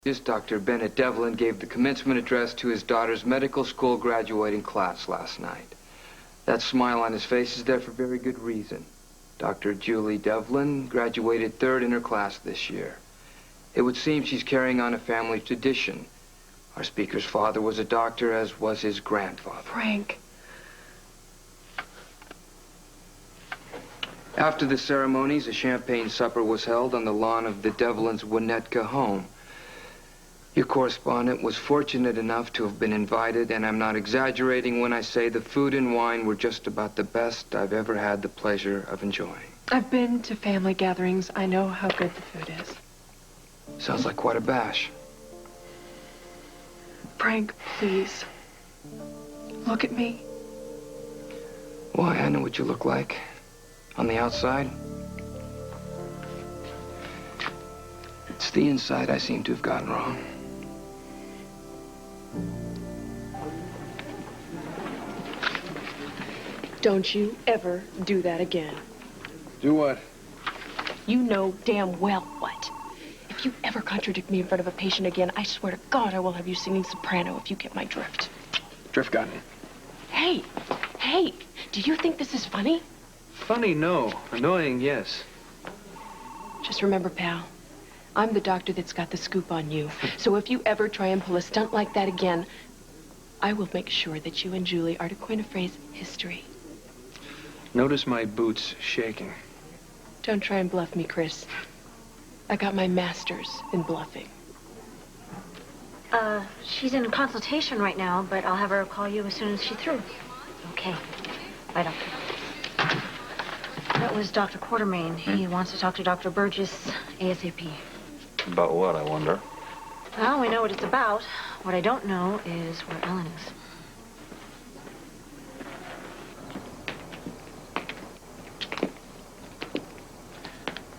Dr. Bennett Devlin gave the commencement address to his daughter's medical school graduating class last night. That smile on his face is there for very good reason. Dr. Julie Devlin graduated third in her class this year. It would seem she's carrying on a family tradition. Our speaker's father was a doctor, as was his grandfather. Frank. After the ceremonies, a champagne supper was held on the lawn of the Devlin's Winnetka home. Your correspondent was fortunate enough to have been invited, and I'm not exaggerating when I say the food and wine were just about the best I've ever had the pleasure of enjoying. I've been to family gatherings. I know how good the food is. Sounds like quite a bash. Frank, please. Look at me. Why, I know what you look like. On the outside. It's the inside I seem to have gotten wrong. Don't you ever do that again. Do what? You know damn well what. If you ever contradict me in front of a patient again, I swear to God I will have you singing soprano if you get my drift. Drift got me. Hey, do you think this is funny? Funny, no. Annoying, yes. Just remember, pal, I'm the doctor that's got the scoop on you. So if you ever try and pull a stunt like that again, I will make sure that you and Julie are, to coin a phrase, history. Notice my boots shaking. Don't try and bluff me, Chris. I got my master's in bluffing. She's in consultation right now, but I'll have her call you as soon as she's through. Okay. Bye, Doctor. That was Dr. Quartermaine. He wants to talk to Dr. Burgess ASAP. About what, I wonder? Well, we know what it's about. What I don't know is where Ellen is.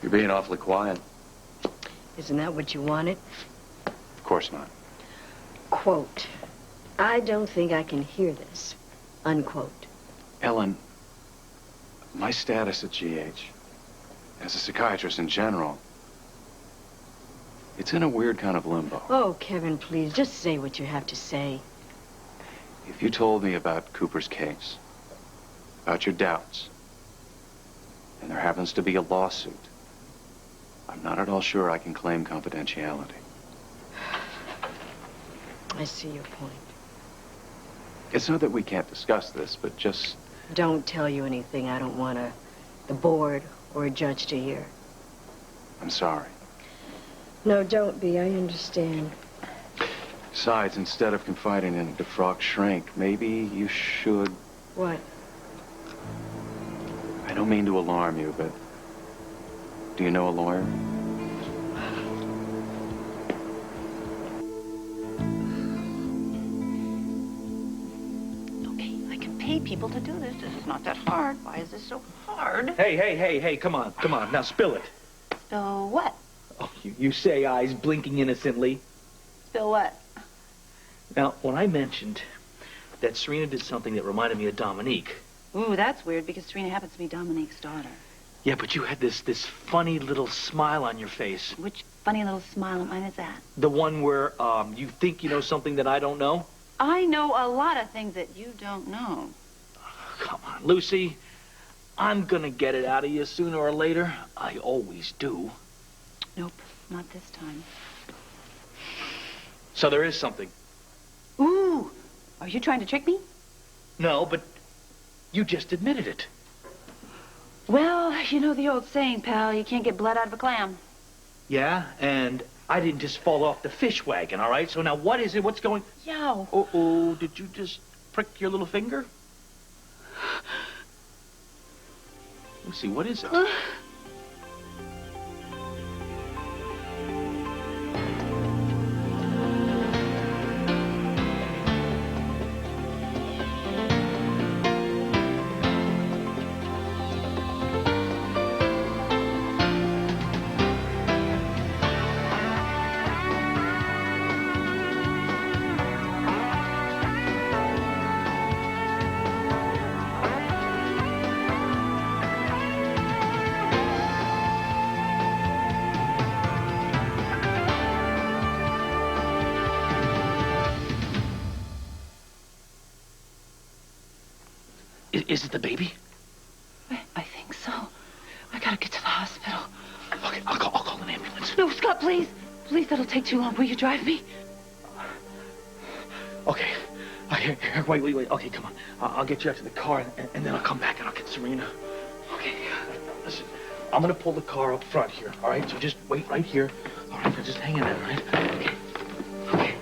You're being awfully quiet. Isn't that what you wanted? Of course not. Quote, I don't think I can hear this. Unquote. Ellen, my status at GH, as a psychiatrist in general, it's in a weird kind of limbo. Oh, Kevin, please, just say what you have to say. If you told me about Cooper's case, about your doubts, and there happens to be a lawsuit, I'm not at all sure I can claim confidentiality. I see your point. It's not that we can't discuss this, but just... Don't tell you anything I don't want the board or a judge to hear. I'm sorry. No, don't be. I understand. Besides, instead of confiding in a defrocked shrink, maybe you should... What? I don't mean to alarm you, but... Do you know a lawyer? Okay, I can pay people to do this. This is not that hard. Why is this so hard? Hey, come on. Now spill it. So what? Oh, you say, eyes blinking innocently. Spill what? Now, when I mentioned that Serena did something that reminded me of Dominique. Ooh, that's weird because Serena happens to be Dominique's daughter. Yeah, but you had this funny little smile on your face. Which funny little smile of mine is that? The one where you think you know something that I don't know? I know a lot of things that you don't know. Oh, come on, Lucy. I'm gonna get it out of you sooner or later. I always do. Nope, not this time. So there is something. Ooh, are you trying to trick me? No, but you just admitted it. Well, you know the old saying, pal, you can't get blood out of a clam. Yeah, and I didn't just fall off the fish wagon, all right? So now what is it? What's going... Yow. Uh-oh, did you just prick your little finger? Lucy, what is it? Is it the baby? I think so. I gotta get to the hospital. Okay, I'll call an ambulance. No, Scott, please. Please, that'll take too long. Will you drive me? Okay. Here, wait. Okay, come on. I'll get you out to the car, and then I'll come back and I'll get Serena. Okay. Listen, I'm gonna pull the car up front here, all right? So just wait right here. All right, now just hang in there, all right? Okay.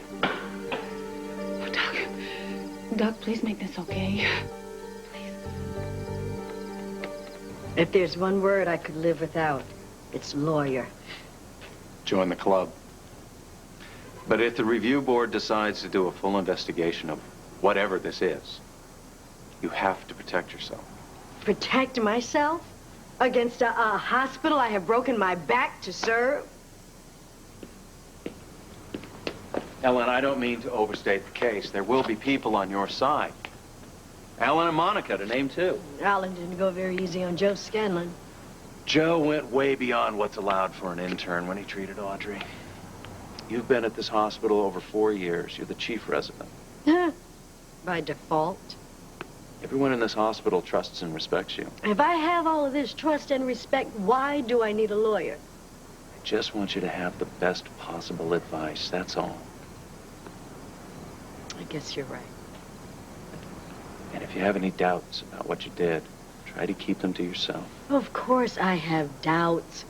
Okay. Oh, Doc, please make this okay. Please. If there's one word I could live without, it's lawyer. Join the club. But if the review board decides to do a full investigation of whatever this is, you have to protect yourself. Protect myself? Against a hospital I have broken my back to serve? Ellen, I don't mean to overstate the case. There will be people on your side. Ellen and Monica, to name two. Alan didn't go very easy on Joe Scanlon. Joe went way beyond what's allowed for an intern when he treated Audrey. You've been at this hospital over 4 years. You're the chief resident. By default. Everyone in this hospital trusts and respects you. If I have all of this trust and respect, why do I need a lawyer? I just want you to have the best possible advice, that's all. I guess you're right. And if you have any doubts about what you did, try to keep them to yourself. Of course I have doubts.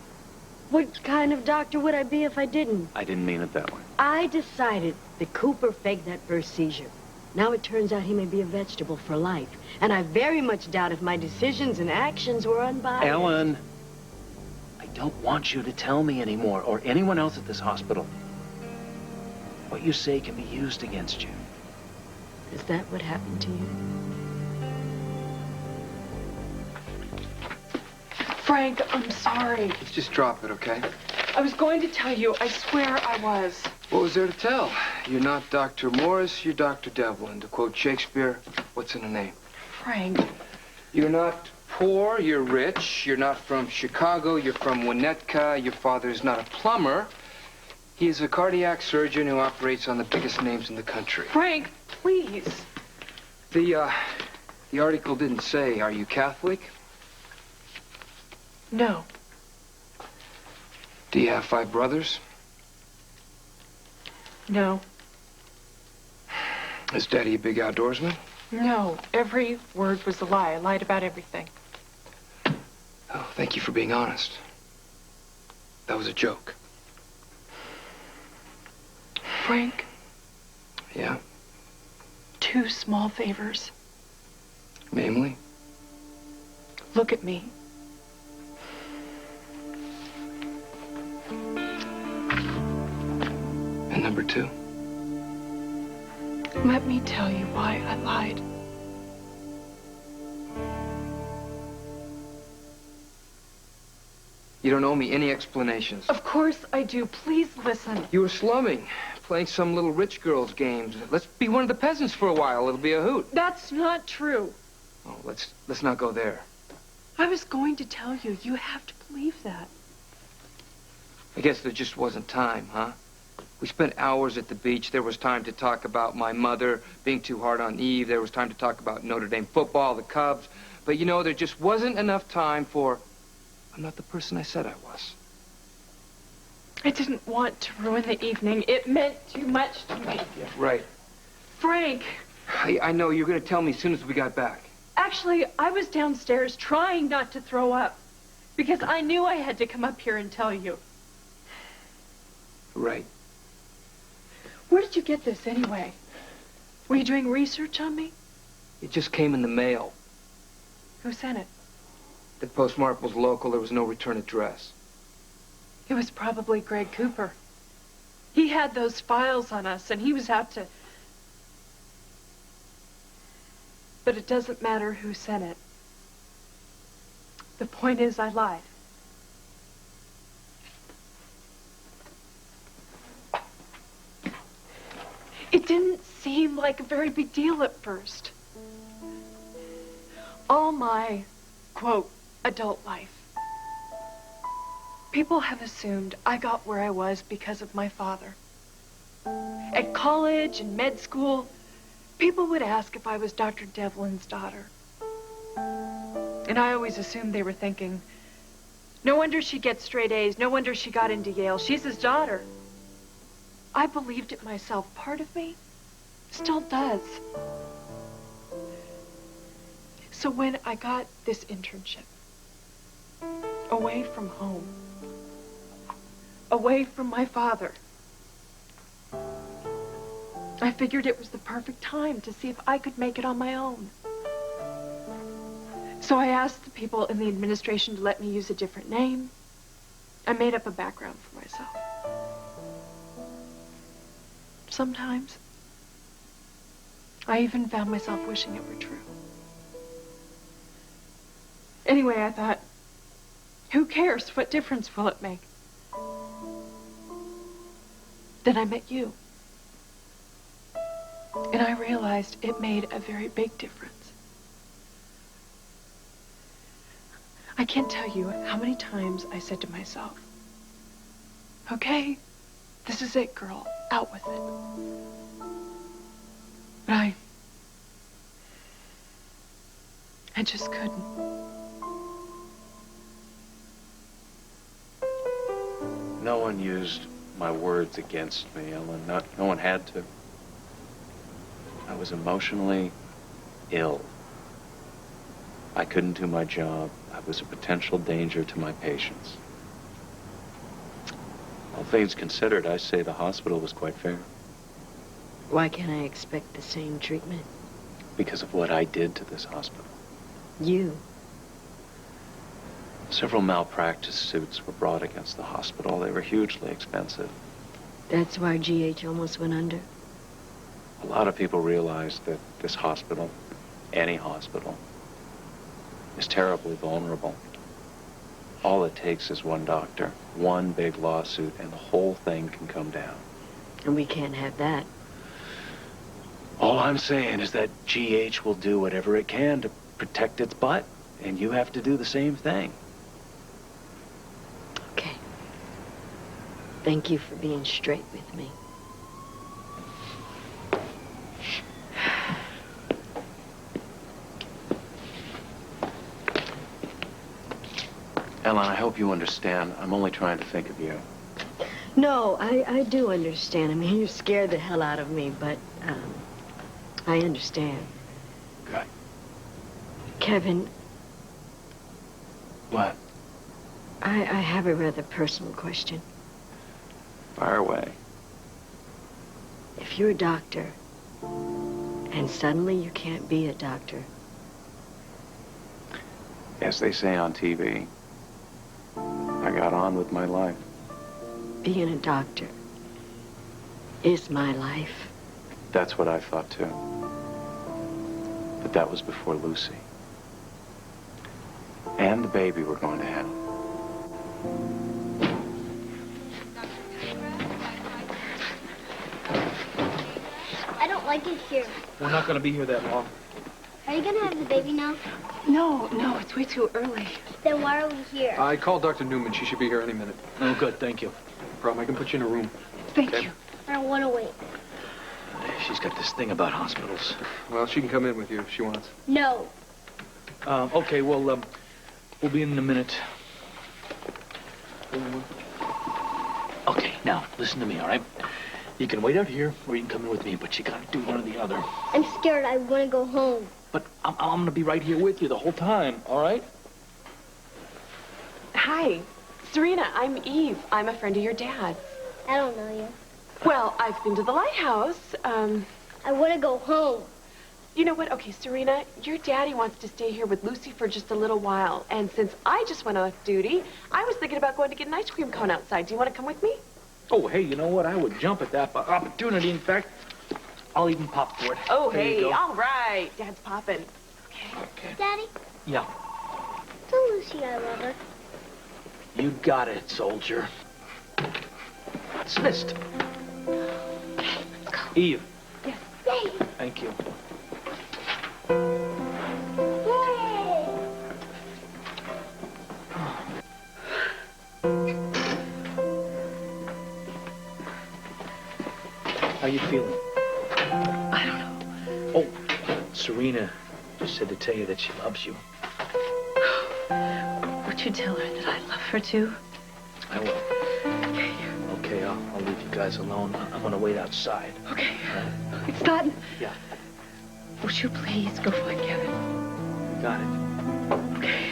What kind of doctor would I be if I didn't? I didn't mean it that way. I decided that Cooper faked that first seizure. Now it turns out he may be a vegetable for life. And I very much doubt if my decisions and actions were unbiased. Ellen, I don't want you to tell me anymore, or anyone else at this hospital. What you say can be used against you. Is that what happened to you? Frank, I'm sorry. Let's just drop it, okay? I was going to tell you, I swear I was. What was there to tell? You're not Dr. Morris, you're Dr. Devlin. To quote Shakespeare, what's in a name? Frank. You're not poor, you're rich. You're not from Chicago, you're from Winnetka. Your father's not a plumber. He is a cardiac surgeon who operates on the biggest names in the country. Frank, please. The article didn't say, are you Catholic? No. Do you have 5 brothers? No. Is Daddy a big outdoorsman? No. Every word was a lie. I lied about everything. Oh, thank you for being honest. That was a joke. Frank, Yeah? 2 small favors. Namely? Look at me. And number 2? Let me tell you why I lied. You don't owe me any explanations. Of course I do. Please listen. You were slumming, playing some little rich girl's games. Let's be one of the peasants for a while. It'll be a hoot. That's not true. Oh, let's not go there. I was going to tell you. You have to believe that. I guess there just wasn't time, huh? We spent hours at the beach. There was time to talk about my mother being too hard on Eve. There was time to talk about Notre Dame football, the Cubs. But, you know, there just wasn't enough time for... I'm not the person I said I was. I didn't want to ruin the evening. It meant too much to me. Yeah, right. Frank. I know. You're going to tell me as soon as we got back. Actually, I was downstairs trying not to throw up because I knew I had to come up here and tell you. Right. Where did you get this anyway? Were you doing research on me? It just came in the mail. Who sent it? The postmark was local. There was no return address. It was probably Greg Cooper. He had those files on us, and he was out to... But it doesn't matter who sent it. The point is, I lied. It didn't seem like a very big deal at first. All my, quote, adult life. People have assumed I got where I was because of my father. At college and med school, people would ask if I was Dr. Devlin's daughter. And I always assumed they were thinking, no wonder she gets straight A's. No wonder she got into Yale. She's his daughter. I believed it myself. Part of me still does. So when I got this internship, away from home, away from my father, I figured it was the perfect time to see if I could make it on my own. So I asked the people in the administration to let me use a different name. I made up a background for myself. Sometimes, I even found myself wishing it were true. Anyway, I thought, who cares? What difference will it make? Then I met you. And I realized it made a very big difference. I can't tell you how many times I said to myself, okay, this is it, girl, out with it. But I just couldn't. No one used my words against me, Ellen. No one had to. I was emotionally ill. I couldn't do my job. I was a potential danger to my patients. All things considered, I say the hospital was quite fair. Why can't I expect the same treatment? Because of what I did to this hospital. You? Several malpractice suits were brought against the hospital. They were hugely expensive. That's why GH almost went under? A lot of people realize that this hospital, any hospital, is terribly vulnerable. All it takes is one doctor, one big lawsuit, and the whole thing can come down. And we can't have that. All I'm saying is that GH will do whatever it can to protect its butt, and you have to do the same thing. Okay. Thank you for being straight with me. Ellen, I hope you understand. I'm only trying to think of you. No, I do understand. I mean, you scared the hell out of me, but I understand. Good. Kevin. What? I have a rather personal question. Fire away. If you're a doctor, and suddenly you can't be a doctor. As they say on TV, I got on with my life. Being a doctor is my life. That's what I thought, too. But that was before Lucy. And the baby we're going to have. I don't like it here. We're not going to be here that long. Are you gonna have the baby now? No, it's way too early. Then why are we here? I called Dr. Newman. She should be here any minute. Oh, good, thank you. No problem. I can put you in a room. Thank Okay. you. I don't want to wait. She's got this thing about hospitals. Well, she can come in with you if she wants. No. Okay, well, we'll be in a minute. Okay, now, listen to me, all right? You can wait out here, or you can come in with me, but you gotta do one or the other. I'm scared. I want to go home. But I'm gonna be right here with you the whole time, all right? Hi, Serena, I'm Eve. I'm a friend of your dad. I don't know you. Well, I've been to the lighthouse. I want to go home. You know what? Okay, Serena, your daddy wants to stay here with Lucy for just a little while. And since I just went off duty, I was thinking about going to get an ice cream cone outside. Do you want to come with me? Oh, hey, you know what? I would jump at that opportunity. In fact, I'll even pop for it. Oh, There you hey, go. all right. Dad's popping. Okay. Daddy, Yeah. tell Lucy I love her. You got it, soldier. Dismissed. Eve. Yes. Yay! Thank you. Yay! How you feeling? I don't know. Oh, Serena just said to tell you that she loves you. Would you tell her that I love her too? I will. Okay, I'll leave you guys alone. I'm gonna wait outside. Okay. All right? It's done. Yeah, Would you please go find Kevin? you got it. Okay.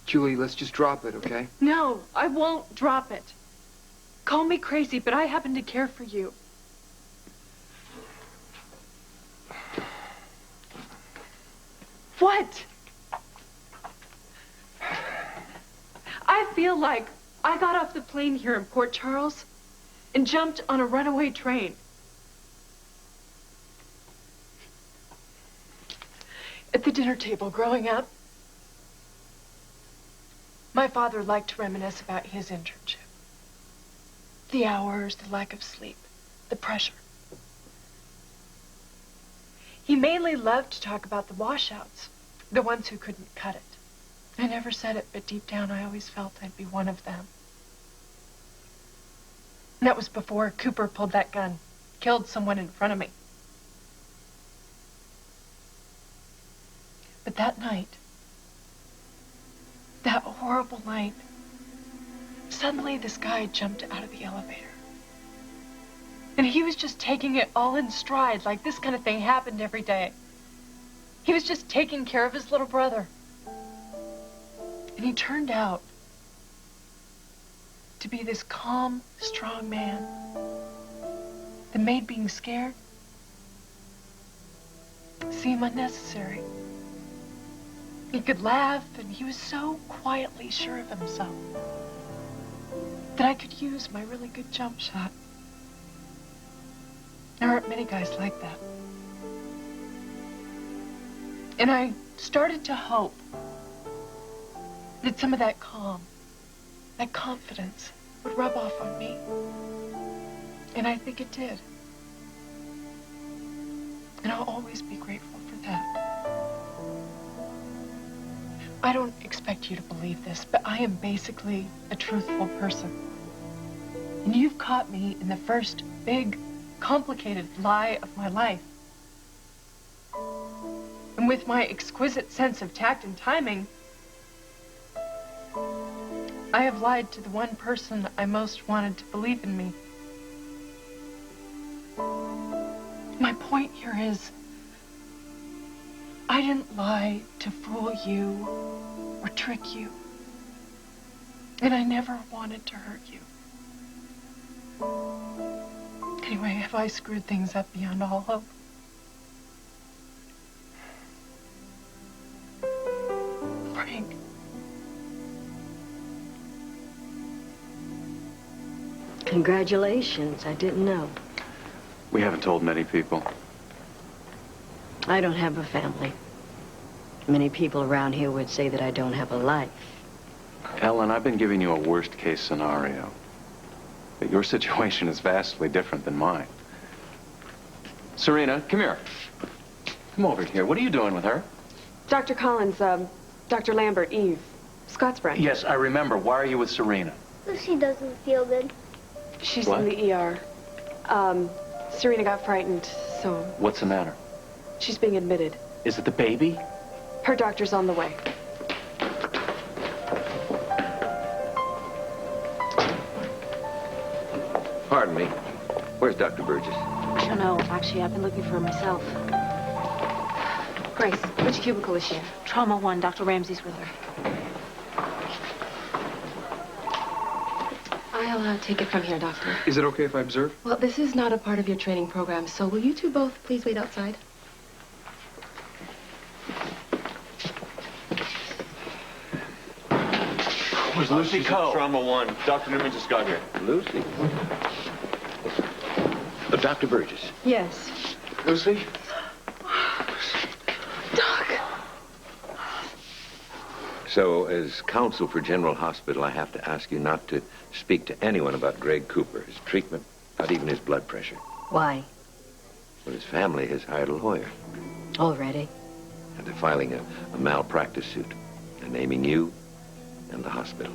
Julie, let's just drop it, okay? No, I won't drop it. Call me crazy, but I happen to care for you. What? I feel like I got off the plane here in Port Charles and jumped on a runaway train. At the dinner table growing up, my father liked to reminisce about his internship. The hours, the lack of sleep, the pressure. He mainly loved to talk about the washouts, the ones who couldn't cut it. I never said it, but deep down I always felt I'd be one of them. And that was before Cooper pulled that gun, killed someone in front of me. But that night, that horrible night, suddenly this guy jumped out of the elevator. And he was just taking it all in stride, like this kind of thing happened every day. He was just taking care of his little brother. And he turned out to be this calm, strong man that made being scared seem unnecessary. He could laugh, and he was so quietly sure of himself that I could use my really good jump shot. There aren't many guys like that. And I started to hope that some of that calm, that confidence, would rub off on me. And I think it did. And I'll always be grateful for that. I don't expect you to believe this, but I am basically a truthful person. And you've caught me in the first big, complicated lie of my life. And with my exquisite sense of tact and timing, I have lied to the one person I most wanted to believe in me. My point here is, I didn't lie to fool you or trick you. And I never wanted to hurt you. Anyway, have I screwed things up beyond all hope? Frank. Congratulations. I didn't know. We haven't told many people. I don't have a family. Many people around here would say that I don't have a life. Ellen, I've been giving you a worst-case scenario. But your situation is vastly different than mine. Serena, come here. Come over here. What are you doing with her? Dr. Collins, Dr. Lambert, Eve, Scott's friend. Yes, I remember. Why are you with Serena? Lucy doesn't feel good. She's What? in the ER. Serena got frightened, so What's the matter? she's being admitted. Is it the baby? Her doctor's on the way. Pardon me. Where's Dr. Burgess? I don't know. Actually, I've been looking for her myself. Grace, which cubicle is she in? Trauma 1, Dr. Ramsey's with her. I'll take it from here, Doctor. Is it okay if I observe? Well, this is not a part of your training program, so will you two both please wait outside? Where's Lucy Coe? Trauma 1. Dr. Newman just got here. Lucy? Dr. Burgess. Yes. Lucy? So, as counsel for General Hospital, I have to ask you not to speak to anyone about Greg Cooper, his treatment, not even his blood pressure. Why? Well, his family has hired a lawyer, Already? and they're filing a malpractice suit. They're naming you and the hospital.